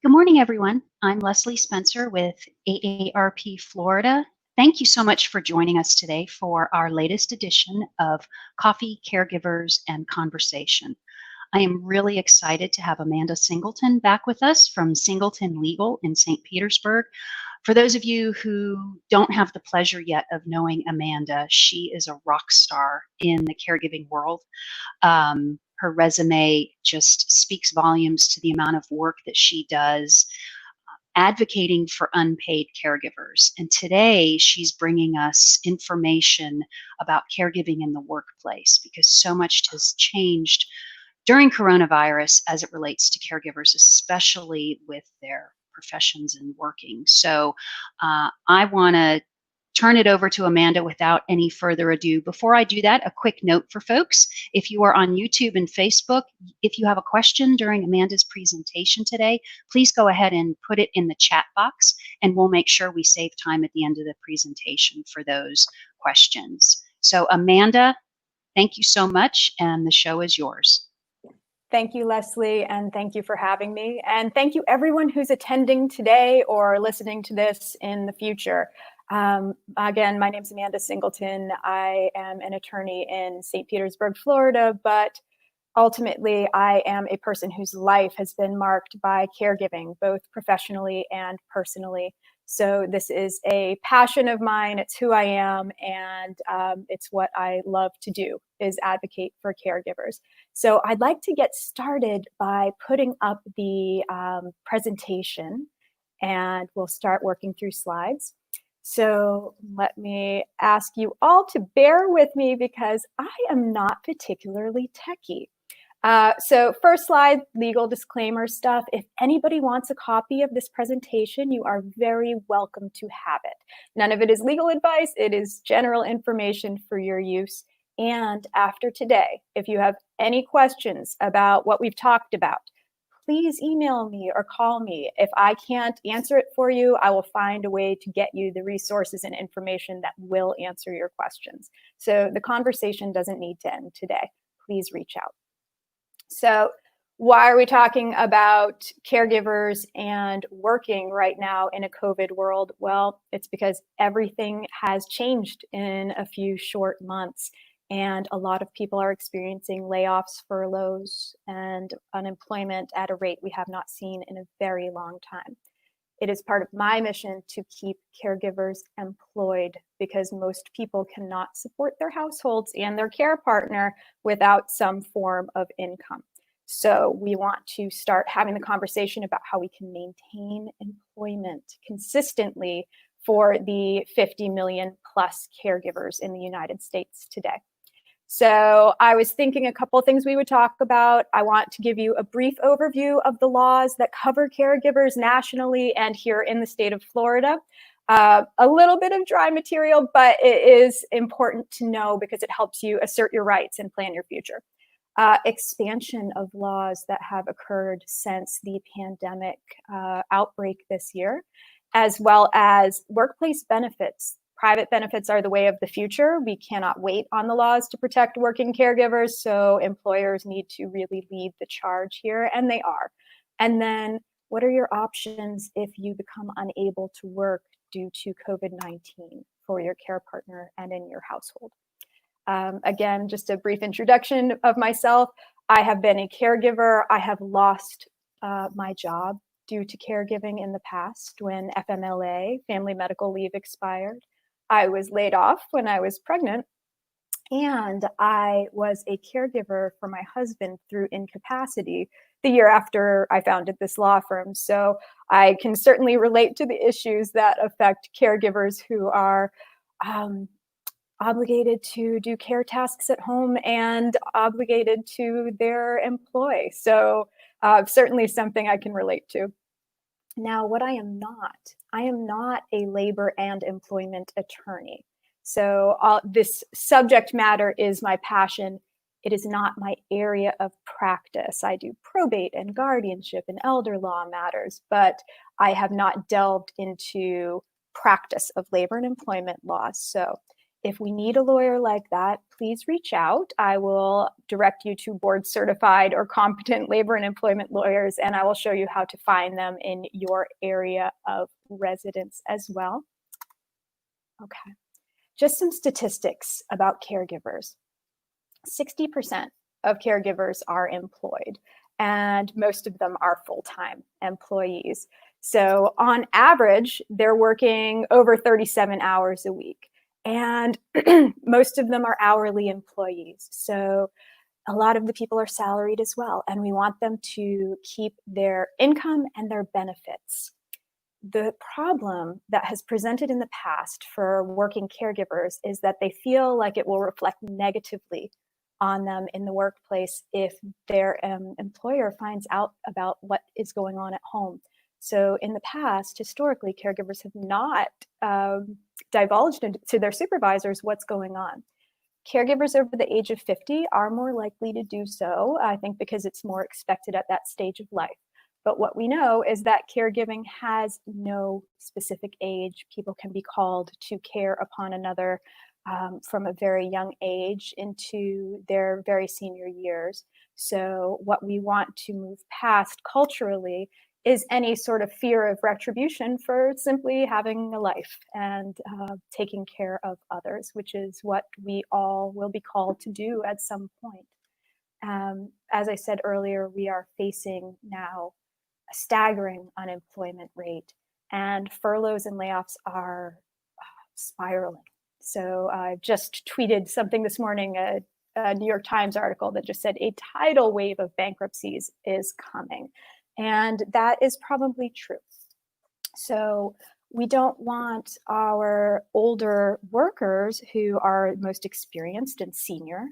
Good morning, everyone. I'm Leslie Spencer with AARP Florida. Thank you so much for joining us today for our latest edition of Coffee, Caregivers, and Conversation. I am really excited to have Amanda Singleton back with us from Singleton Legal in St. Petersburg. For those of you who don't have the pleasure yet of knowing Amanda, she is a rock star in the caregiving world. Her resume just speaks volumes to the amount of work that she does advocating for unpaid caregivers. And today she's bringing us information about caregiving in the workplace because so much has changed during coronavirus as it relates to caregivers, especially with their professions and working. So I want to turn it over to Amanda without any further ado. Before I do that, a quick note for folks. If you are on YouTube and Facebook, if you have a question during Amanda's presentation today, please go ahead and put it in the chat box, and we'll make sure we save time at the end of the presentation for those questions. So Amanda, thank you so much, and the show is yours. Thank you, Leslie, and thank you for having me. And thank you everyone who's attending today or listening to this in the future. Again, my name is Amanda Singleton. I am an attorney in St. Petersburg, Florida, but ultimately I am a person whose life has been marked by caregiving, both professionally and personally. So this is a passion of mine. It's who I am, and it's what I love to do, is advocate for caregivers. So I'd like to get started by putting up the presentation, and we'll start working through slides. So let me ask you all to bear with me because I am not particularly techie. So first slide, legal disclaimer stuff. If anybody wants a copy of this presentation, you are very welcome to have it. None of it is legal advice. It is general information for your use. And after today, if you have any questions about what we've talked about, please email me or call me. If I can't answer it for you, I will find a way to get you the resources and information that will answer your questions. So the conversation doesn't need to end today. Please reach out. So why are we talking about caregivers and working right now in a COVID world? Well, it's because everything has changed in a few short months. And a lot of people are experiencing layoffs, furloughs, and unemployment at a rate we have not seen in a very long time. It is part of my mission to keep caregivers employed because most people cannot support their households and their care partner without some form of income. So we want to start having the conversation about how we can maintain employment consistently for the 50 million plus caregivers in the United States today. So I was thinking a couple of things we would talk about. I want to give you a brief overview of the laws that cover caregivers nationally and here in the state of Florida. A little bit of dry material, but it is important to know because it helps you assert your rights and plan your future. Expansion of laws that have occurred since the pandemic outbreak this year, as well as workplace benefits. Private benefits are the way of the future. We cannot wait on the laws to protect working caregivers, so employers need to really lead the charge here, and they are. And then what are your options if you become unable to work due to COVID-19 for your care partner and in your household? Again, just a brief introduction of myself. I have been a caregiver. I have lost my job due to caregiving in the past when FMLA, family medical leave, expired. I was laid off when I was pregnant, and I was a caregiver for my husband through incapacity the year after I founded this law firm. So I can certainly relate to the issues that affect caregivers who are obligated to do care tasks at home and obligated to their employ. So certainly something I can relate to. Now, what I am not a labor and employment attorney. So this subject matter is my passion. It is not my area of practice. I do probate and guardianship and elder law matters, but I have not delved into practice of labor and employment laws. So If we need a lawyer like that, please reach out. I will direct you to board certified or competent labor and employment lawyers, and I will show you how to find them in your area of residence as well. Okay, just some statistics about caregivers. 60% of caregivers are employed, and most of them are full-time employees. So on average, they're working over 37 hours a week, and most of them are hourly employees. So a lot of the people are salaried as well, and we want them to keep their income and their benefits. The problem that has presented in the past for working caregivers is that they feel like it will reflect negatively on them in the workplace if their employer finds out about what is going on at home. So in the past, historically, caregivers have not divulged to their supervisors what's going on. Caregivers over the age of 50 are more likely to do so, I think, because it's more expected at that stage of life. But what we know is that caregiving has no specific age. People can be called to care upon another from a very young age into their very senior years. So what we want to move past culturally is any sort of fear of retribution for simply having a life and taking care of others, which is what we all will be called to do at some point. As I said earlier, we are facing now a staggering unemployment rate, and furloughs and layoffs are spiraling. So I just tweeted something this morning, a New York Times article that just said a tidal wave of bankruptcies is coming. And that is probably true. So we don't want our older workers who are most experienced and senior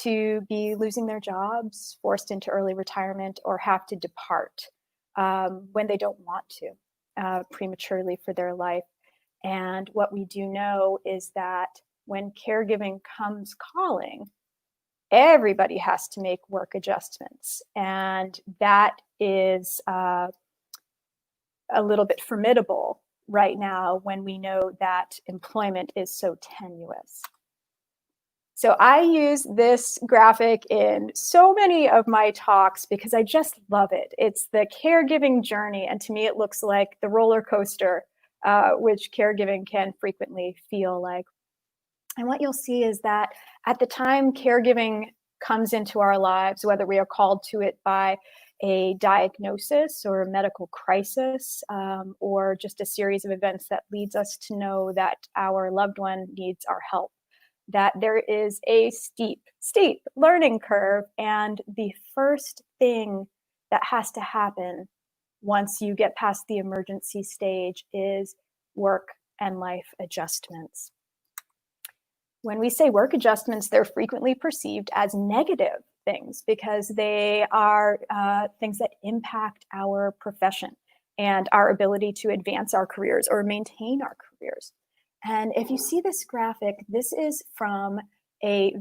to be losing their jobs, forced into early retirement, or have to depart when they don't want to prematurely for their life. And what we do know is that when caregiving comes calling, everybody has to make work adjustments. And that is a little bit formidable right now when we know that employment is so tenuous. So I use this graphic in so many of my talks because I just love it. It's the caregiving journey, and to me it looks like the roller coaster, which caregiving can frequently feel like. And what you'll see is that at the time caregiving comes into our lives, whether we are called to it by a diagnosis or a medical crisis, or just a series of events that leads us to know that our loved one needs our help, that there is a steep learning curve. And the first thing that has to happen once you get past the emergency stage is work and life adjustments. When we say work adjustments, they're frequently perceived as negative things because they are things that impact our profession and our ability to advance our careers or maintain our careers. And if you see this graphic, this is from a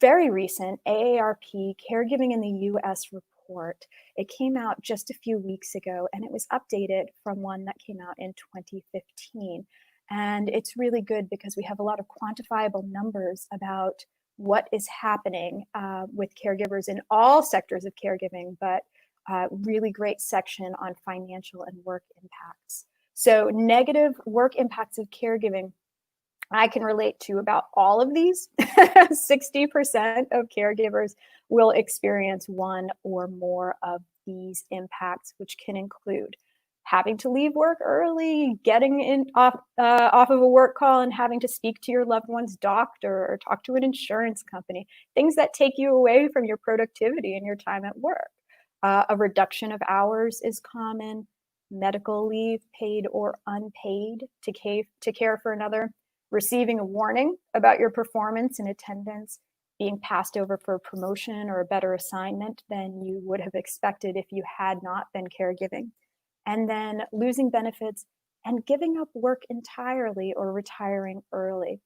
very recent AARP Caregiving in the US report. It came out just a few weeks ago, and it was updated from one that came out in 2015. And it's really good because we have a lot of quantifiable numbers about what is happening with caregivers in all sectors of caregiving, but really great section on financial and work impacts. So negative work impacts of caregiving, I can relate to about all of these. 60% of caregivers will experience one or more of these impacts, which can include having to leave work early, getting off of a work call and having to speak to your loved one's doctor or talk to an insurance company, things that take you away from your productivity and your time at work. A reduction of hours is common. Medical leave, paid or unpaid, to care for another. Receiving a warning about your performance and attendance, being passed over for a promotion or a better assignment than you would have expected if you had not been caregiving. And then losing benefits and giving up work entirely or retiring early.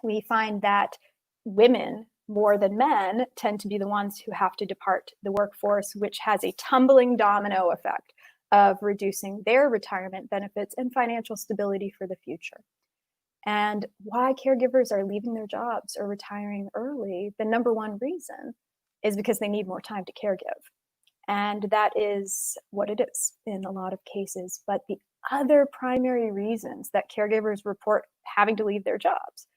We find that women, more than men, tend to be the ones who have to depart the workforce, which has a tumbling domino effect of reducing their retirement benefits and financial stability for the future. And why caregivers are leaving their jobs or retiring early, the number one reason is because they need more time to caregive. And that is what it is in a lot of cases. But the other primary reasons that caregivers report having to leave their jobs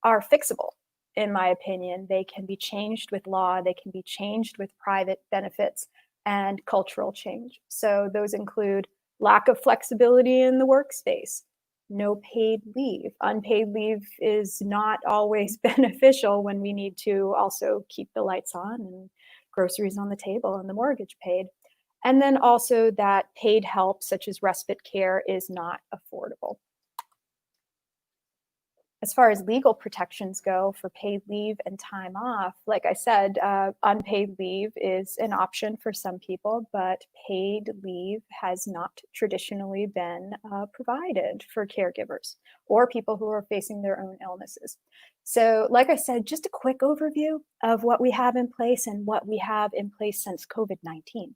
are fixable, in my opinion. They can be changed with law, they can be changed with private benefits and cultural change. So those include lack of flexibility in the workspace, no paid leave. Unpaid leave is not always beneficial when we need to also keep the lights on and groceries on the table and the mortgage paid. And then also that paid help, such as respite care, is not affordable. As far as legal protections go for paid leave and time off, like I said, unpaid leave is an option for some people, but paid leave has not traditionally been provided for caregivers or people who are facing their own illnesses. So, like I said, just a quick overview of what we have in place and what we have in place since COVID-19.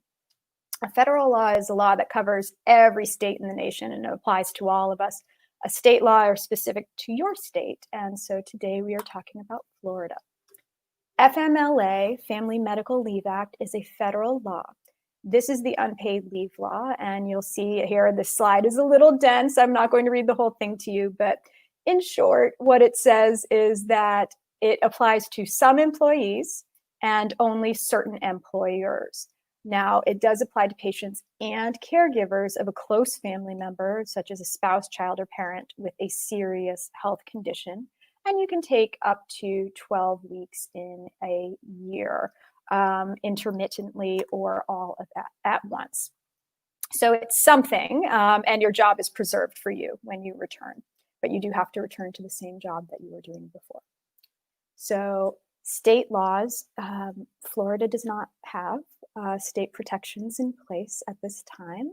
A federal law is a law that covers every state in the nation and it applies to all of us. A state law are specific to your state. And so today we are talking about Florida. FMLA, Family Medical Leave Act, is a federal law. This is the unpaid leave law. And you'll see here, the slide is a little dense. I'm not going to read the whole thing to you, but in short, what it says is that it applies to some employees and only certain employers. Now, it does apply to patients and caregivers of a close family member, such as a spouse, child, or parent with a serious health condition. And you can take up to 12 weeks in a year, intermittently or all of that at once. So it's something, and your job is preserved for you when you return, but you do have to return to the same job that you were doing before. So state laws, Florida does not have state protections in place at this time.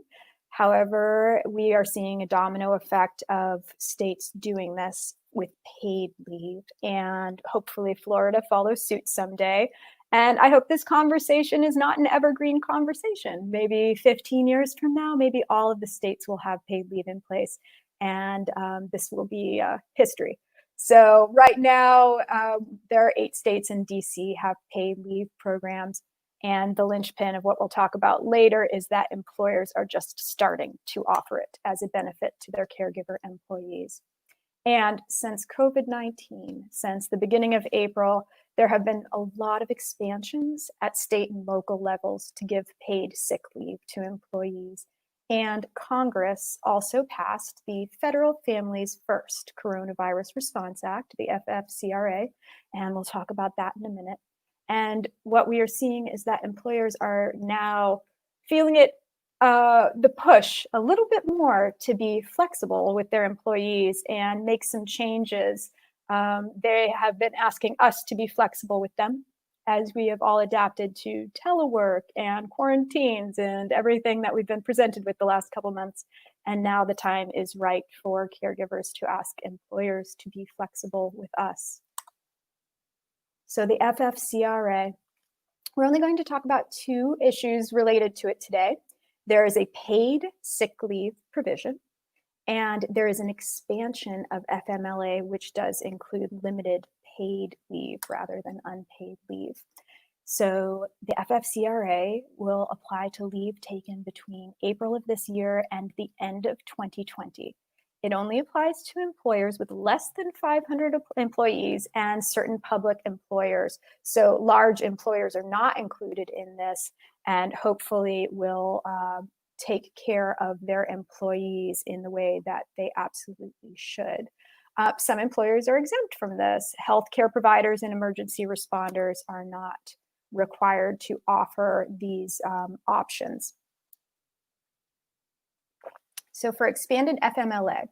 However, we are seeing a domino effect of states doing this with paid leave, and hopefully Florida follows suit someday. And I hope this conversation is not an evergreen conversation. Maybe 15 years from now, maybe all of the states will have paid leave in place, and this will be history. So right now, there are 8 states in DC have paid leave programs. And the linchpin of what we'll talk about later is that employers are just starting to offer it as a benefit to their caregiver employees. And since COVID-19, since the beginning of April, there have been a lot of expansions at state and local levels to give paid sick leave to employees. And Congress also passed the Federal Families First Coronavirus Response Act, the FFCRA, and we'll talk about that in a minute. And what we are seeing is that employers are now feeling it, the push a little bit more to be flexible with their employees and make some changes. They have been asking us to be flexible with them as we have all adapted to telework and quarantines and everything that we've been presented with the last couple months. And now the time is right for caregivers to ask employers to be flexible with us. So the FFCRA, we're only going to talk about 2 issues related to it today. There is a paid sick leave provision, and there is an expansion of FMLA, which does include limited paid leave rather than unpaid leave. So the FFCRA will apply to leave taken between April of this year and the end of 2020. It only applies to employers with less than 500 employees and certain public employers. So large employers are not included in this, and hopefully will take care of their employees in the way that they absolutely should. Some employers are exempt from this. Healthcare providers and emergency responders are not required to offer these options. So for expanded FMLA,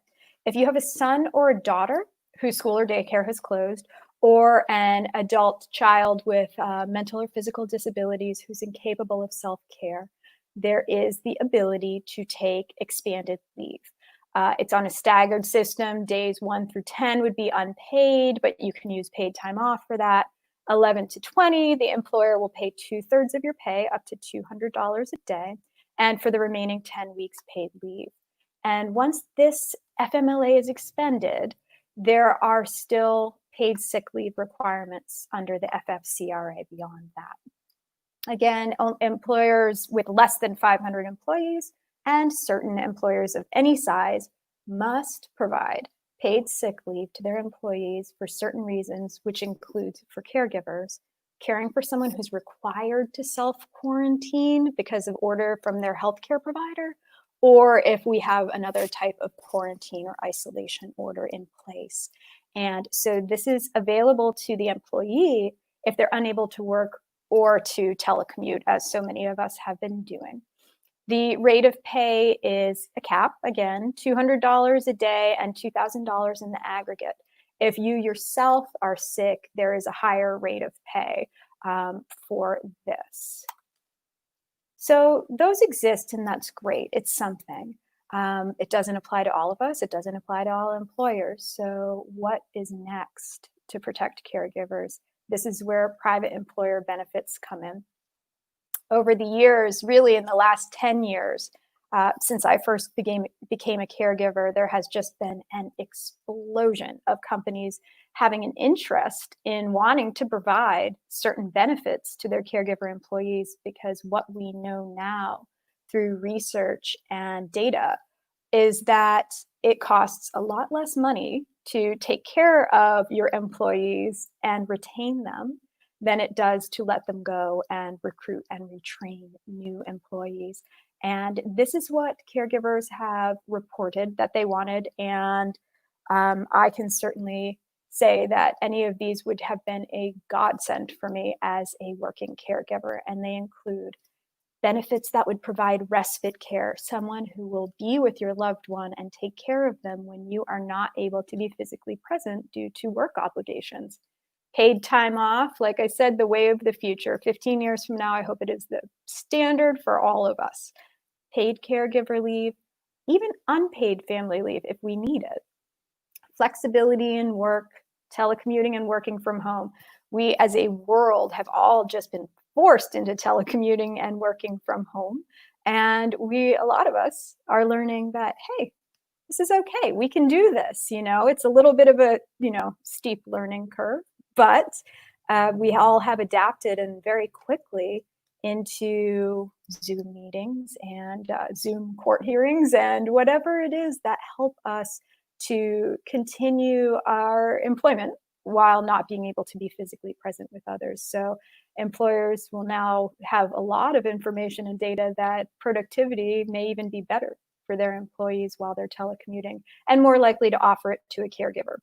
if you have a son or a daughter whose school or daycare has closed, or an adult child with mental or physical disabilities who's incapable of self-care, there is the ability to take expanded leave. It's on a staggered system. Days 1 through 10 would be unpaid, but you can use paid time off for that. 11 to 20, the employer will pay 2/3 of your pay, up to $200 a day, and for the remaining 10 weeks, paid leave. And once this FMLA is expended, there are still paid sick leave requirements under the FFCRA beyond that. Again, employers with less than 500 employees and certain employers of any size must provide paid sick leave to their employees for certain reasons, which includes for caregivers, caring for someone who's required to self-quarantine because of order from their healthcare provider, or if we have another type of quarantine or isolation order in place. And so this is available to the employee if they're unable to work or to telecommute, as so many of us have been doing. The rate of pay is a cap, again, $200 a day and $2,000 in the aggregate. If you yourself are sick, there is a higher rate of pay for this. So those exist, and that's great. It's something. It doesn't apply to all of us. It doesn't apply to all employers. So what is next to protect caregivers? This is where private employer benefits come in. Over the years, really in the last 10 years, since I first became a caregiver, there has just been an explosion of companies having an interest in wanting to provide certain benefits to their caregiver employees, because what we know now through research and data is that it costs a lot less money to take care of your employees and retain them than it does to let them go and recruit and retrain new employees. And this is what caregivers have reported that they wanted. And I can certainly say that any of these would have been a godsend for me as a working caregiver. And they include benefits that would provide respite care, someone who will be with your loved one and take care of them when you are not able to be physically present due to work obligations. Paid time off, like I said, the way of the future. 15 years from now, I hope it is the standard for all of us. Paid caregiver leave, even unpaid family leave if we need it. Flexibility in work, telecommuting and working from home. We as a world have all just been forced into telecommuting and working from home. And a lot of us are learning that, hey, this is okay. We can do this. It's a little bit of a, steep learning curve, but we all have adapted and very quickly into Zoom meetings and Zoom court hearings and whatever it is that help us to continue our employment while not being able to be physically present with others. So employers will now have a lot of information and data that productivity may even be better for their employees while they're telecommuting, and more likely to offer it to a caregiver.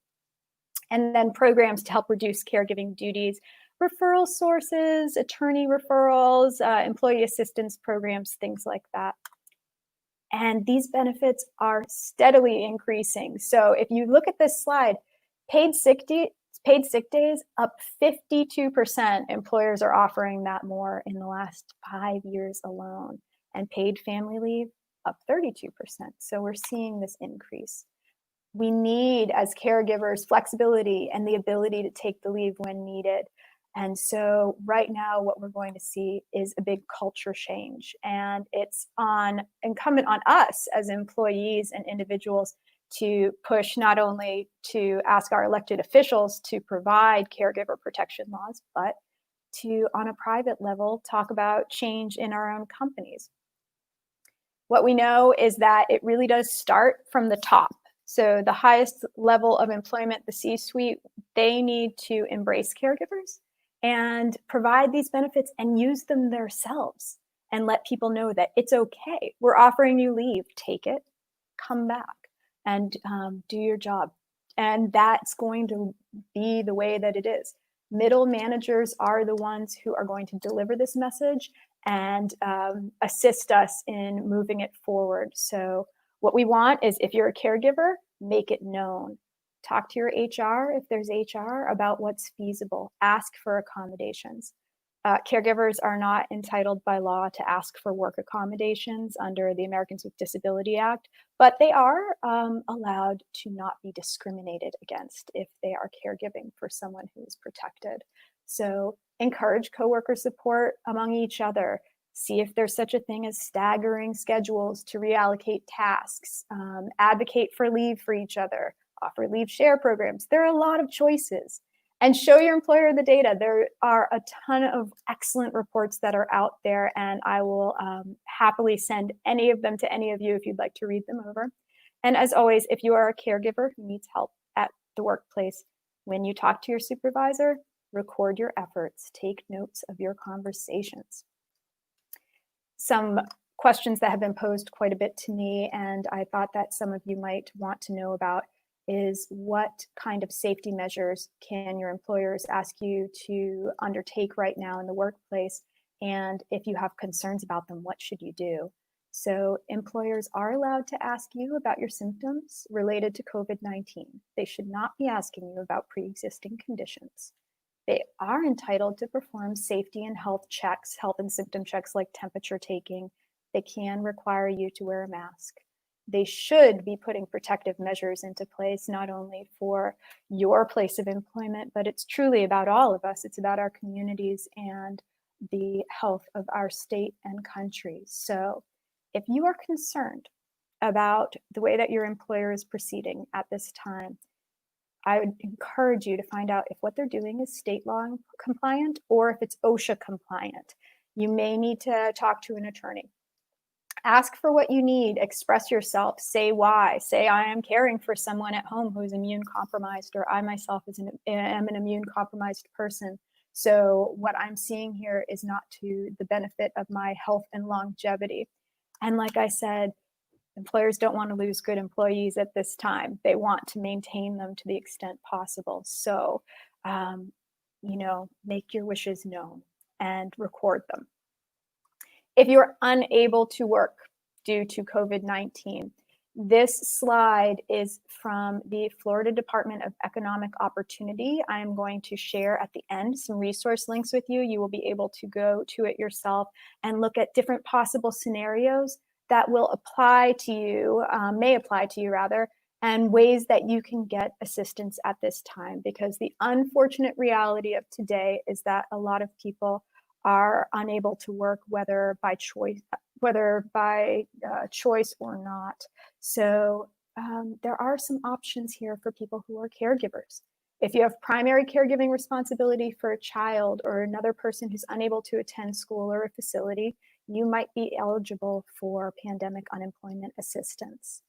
And then programs to help reduce caregiving duties, referral sources, attorney referrals, employee assistance programs, things like that. And these benefits are steadily increasing. So if you look at this slide, paid sick days up 52%. Employers are offering that more in the last 5 years alone. And paid family leave up 32%. So we're seeing this increase. We need, as caregivers, flexibility and the ability to take the leave when needed. And so right now, what we're going to see is a big culture change. And it's incumbent on us as employees and individuals to push not only to ask our elected officials to provide caregiver protection laws, but to, on a private level, talk about change in our own companies. What we know is that it really does start from the top. So the highest level of employment, the C-suite, they need to embrace caregivers and provide these benefits and use them themselves and let people know that it's okay. We're offering you leave, take it, come back and do your job. And that's going to be the way that it is. Middle managers are the ones who are going to deliver this message and assist us in moving it forward. So what we want is, if you're a caregiver, make it known. Talk to your HR, if there's HR, about what's feasible. Ask for accommodations. Caregivers are not entitled by law to ask for work accommodations under the Americans with Disability Act, but they are allowed to not be discriminated against if they are caregiving for someone who is protected. So encourage coworker support among each other. See if there's such a thing as staggering schedules to reallocate tasks. Advocate for leave for each other. offer leave share programs. There are a lot of choices. And show your employer the data. There are a ton of excellent reports that are out there, and I will happily send any of them to any of you if you'd like to read them over. And as always, if you are a caregiver who needs help at the workplace, when you talk to your supervisor, record your efforts, take notes of your conversations. Some questions that have been posed quite a bit to me, and I thought that some of you might want to know about, is what kind of safety measures can your employers ask you to undertake right now in the workplace? And if you have concerns about them, what should you do? So employers are allowed to ask you about your symptoms related to COVID-19. They should not be asking you about pre-existing conditions. They are entitled to perform safety and health checks, health and symptom checks like temperature taking. They can require you to wear a mask. They should be putting protective measures into place, not only for your place of employment, but it's truly about all of us. It's about our communities and the health of our state and country. So if you are concerned about the way that your employer is proceeding at this time, I would encourage you to find out if what they're doing is state law compliant or if it's OSHA compliant. You may need to talk to an attorney. Ask for what you need, express yourself, say why, say I am caring for someone at home who is immune compromised, or I myself am an immune compromised person. So what I'm seeing here is not to the benefit of my health and longevity. And like I said, employers don't want to lose good employees at this time. They want to maintain them to the extent possible. So, make your wishes known and record them. If you're unable to work due to COVID-19, this slide is from the Florida Department of Economic Opportunity. I am going to share at the end some resource links with you. You will be able to go to it yourself and look at different possible scenarios that will apply to you, may apply to you rather, and ways that you can get assistance at this time. Because the unfortunate reality of today is that a lot of people are unable to work, whether by choice or not. So there are some options here for people who are caregivers. If you have primary caregiving responsibility for a child or another person who's unable to attend school or a facility, you might be eligible for pandemic unemployment assistance.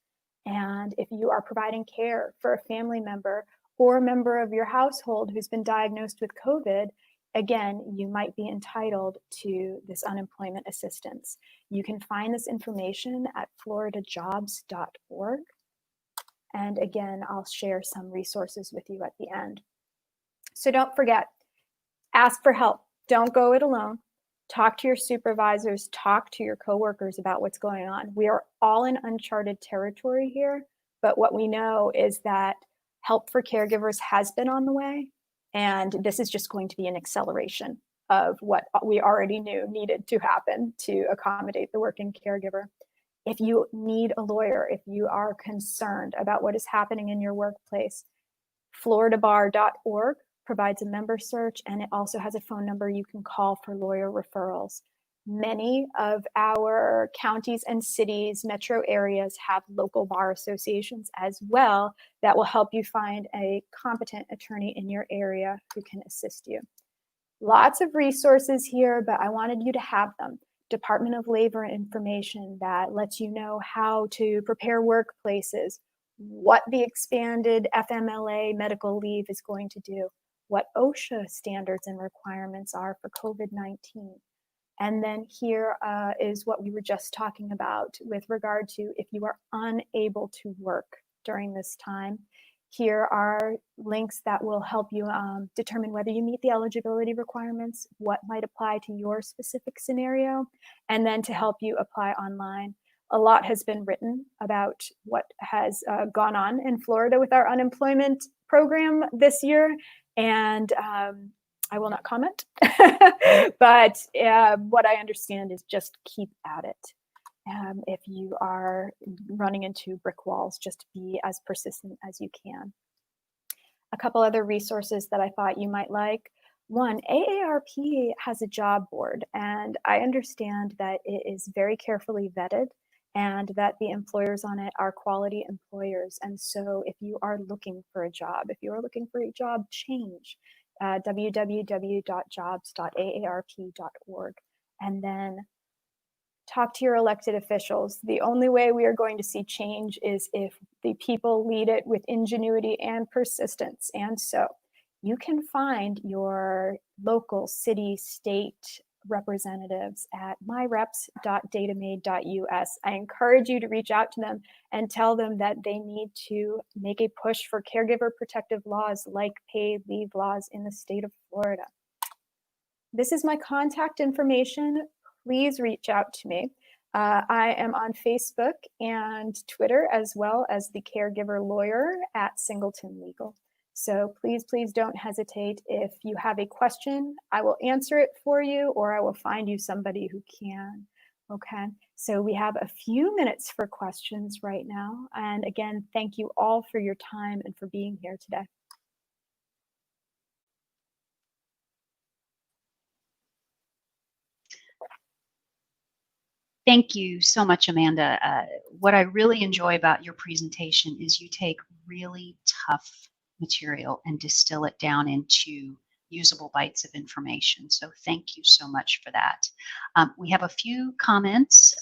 And if you are providing care for a family member or a member of your household who's been diagnosed with COVID, again, you might be entitled to this unemployment assistance. You can find this information at floridajobs.org. And again, I'll share some resources with you at the end. So don't forget, ask for help. Don't go it alone. Talk to your supervisors, talk to your coworkers about what's going on. We are all in uncharted territory here, but what we know is that help for caregivers has been on the way. And this is just going to be an acceleration of what we already knew needed to happen to accommodate the working caregiver. If you need a lawyer, if you are concerned about what is happening in your workplace, floridabar.org provides a member search, and it also has a phone number you can call for lawyer referrals. Many of our counties and cities, metro areas have local bar associations as well that will help you find a competent attorney in your area who can assist you. Lots of resources here, but I wanted you to have them. Department of Labor information that lets you know how to prepare workplaces, what the expanded FMLA medical leave is going to do, what OSHA standards and requirements are for COVID-19. And then here is what we were just talking about with regard to if you are unable to work during this time. Here are links that will help you determine whether you meet the eligibility requirements, what might apply to your specific scenario, and then to help you apply online. A lot has been written about what has gone on in Florida with our unemployment program this year, and I will not comment, but what I understand is just keep at it. If you are running into brick walls, just be as persistent as you can. A couple other resources that I thought you might like. One, AARP has a job board, and I understand that it is very carefully vetted, and that the employers on it are quality employers. And so if you are looking for a job, if you are looking for a job change, www.jobs.aarp.org, and then talk to your elected officials. The only way we are going to see change is if the people lead it with ingenuity and persistence. And so you can find your local city, state representatives at myreps.datamade.us. I encourage you to reach out to them and tell them that they need to make a push for caregiver protective laws like paid leave laws in the state of Florida. This is my contact information. Please reach out to me. I am on Facebook and Twitter, as well as the caregiver lawyer at Singleton Legal. So please, please don't hesitate. If you have a question, I will answer it for you, or I will find you somebody who can. Okay, so we have a few minutes for questions right now. And again, thank you all for your time and for being here today. Thank you so much, Amanda. What I really enjoy about your presentation is you take really tough material and distill it down into usable bites of information. So thank you so much for that. We have a few comments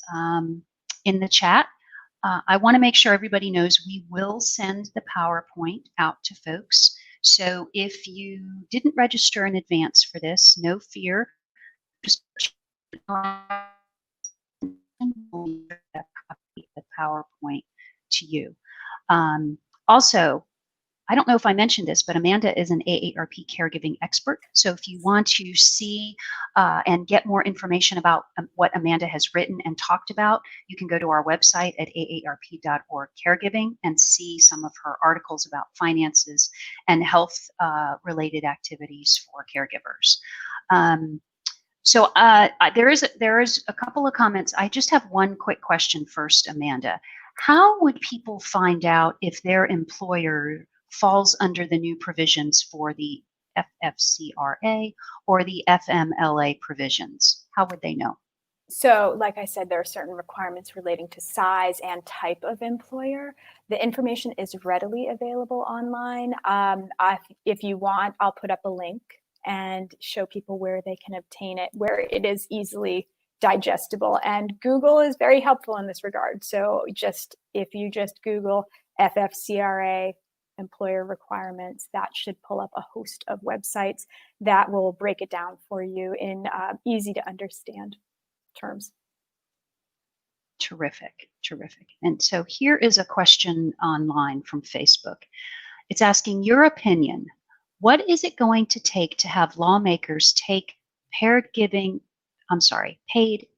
in the chat. I want to make sure everybody knows we will send the PowerPoint out to folks. So if you didn't register in advance for this, no fear. Just the PowerPoint to you. Also, I don't know if I mentioned this, but Amanda is an AARP caregiving expert. So if you want to see and get more information about what Amanda has written and talked about, you can go to our website at aarp.org caregiving and see some of her articles about finances and health related activities for caregivers. So there is a couple of comments. I just have one quick question first, Amanda. How would people find out if their employer falls under the new provisions for the FFCRA or the FMLA provisions? How would they know? So, like I said, there are certain requirements relating to size and type of employer. The information is readily available online. If you want, I'll put up a link and show people where they can obtain it, where it is easily digestible. And Google is very helpful in this regard. So if you just Google FFCRA employer requirements, that should pull up a host of websites that will break it down for you in easy to understand terms. Terrific, terrific. And so here is a question online from Facebook. It's asking your opinion. What is it going to take to have lawmakers take paid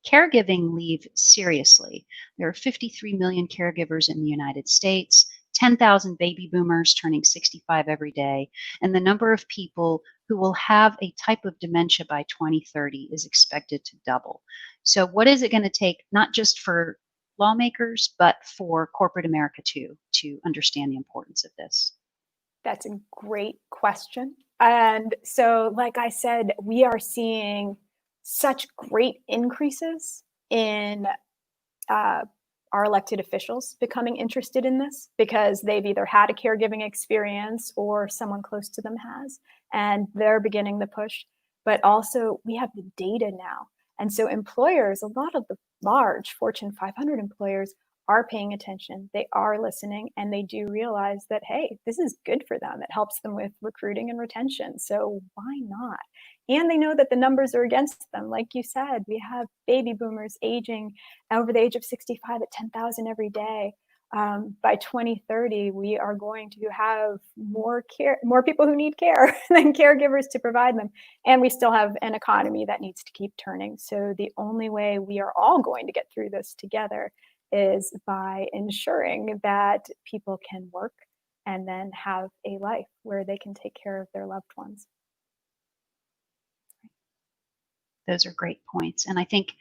caregiving leave seriously? There are 53 million caregivers in the United States, 10,000 baby boomers turning 65 every day, and the number of people who will have a type of dementia by 2030 is expected to double. So what is it going to take, not just for lawmakers, but for corporate America too, to understand the importance of this? That's a great question. And so, like I said, we are seeing such great increases in our elected officials becoming interested in this because they've either had a caregiving experience or someone close to them has, and they're beginning the push. But also, we have the data now. And so employers, a lot of the large Fortune 500 employers are paying attention, they are listening, and they do realize that, hey, this is good for them. It helps them with recruiting and retention. So why not? And they know that the numbers are against them. Like you said, we have baby boomers aging over the age of 65 at 10,000 every day. By 2030, we are going to have more people who need care than caregivers to provide them. And we still have an economy that needs to keep turning. So the only way we are all going to get through this together is by ensuring that people can work and then have a life where they can take care of their loved ones. Those are great points. And I think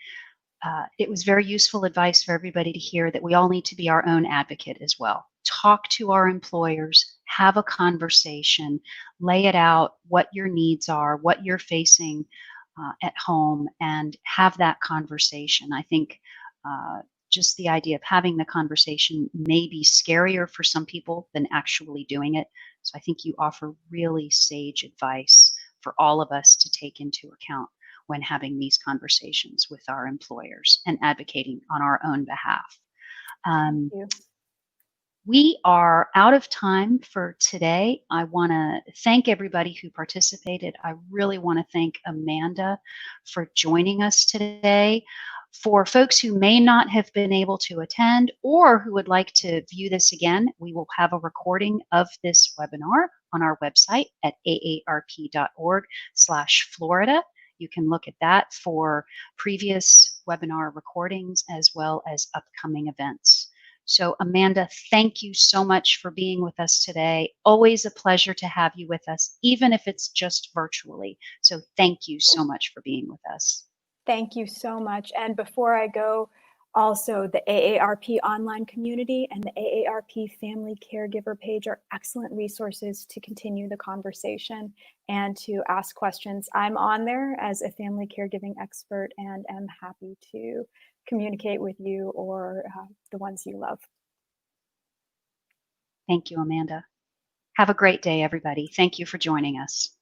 it was very useful advice for everybody to hear that we all need to be our own advocate as well. Talk to our employers, have a conversation, lay it out, what your needs are, what you're facing at home, and have that conversation. I think just the idea of having the conversation may be scarier for some people than actually doing it. So I think you offer really sage advice for all of us to take into account when having these conversations with our employers and advocating on our own behalf. Thank you. We are out of time for today. I want to thank everybody who participated. I really want to thank Amanda for joining us today. For folks who may not have been able to attend or who would like to view this again, we will have a recording of this webinar on our website at aarp.org/Florida. You can look at that for previous webinar recordings as well as upcoming events. So Amanda, thank you so much for being with us today. Always a pleasure to have you with us, even if it's just virtually. So thank you so much for being with us. Thank you so much. And before I go, also the AARP online community and the AARP family caregiver page are excellent resources to continue the conversation and to ask questions. I'm on there as a family caregiving expert and am happy to communicate with you or the ones you love. Thank you, Amanda. Have a great day, everybody. Thank you for joining us.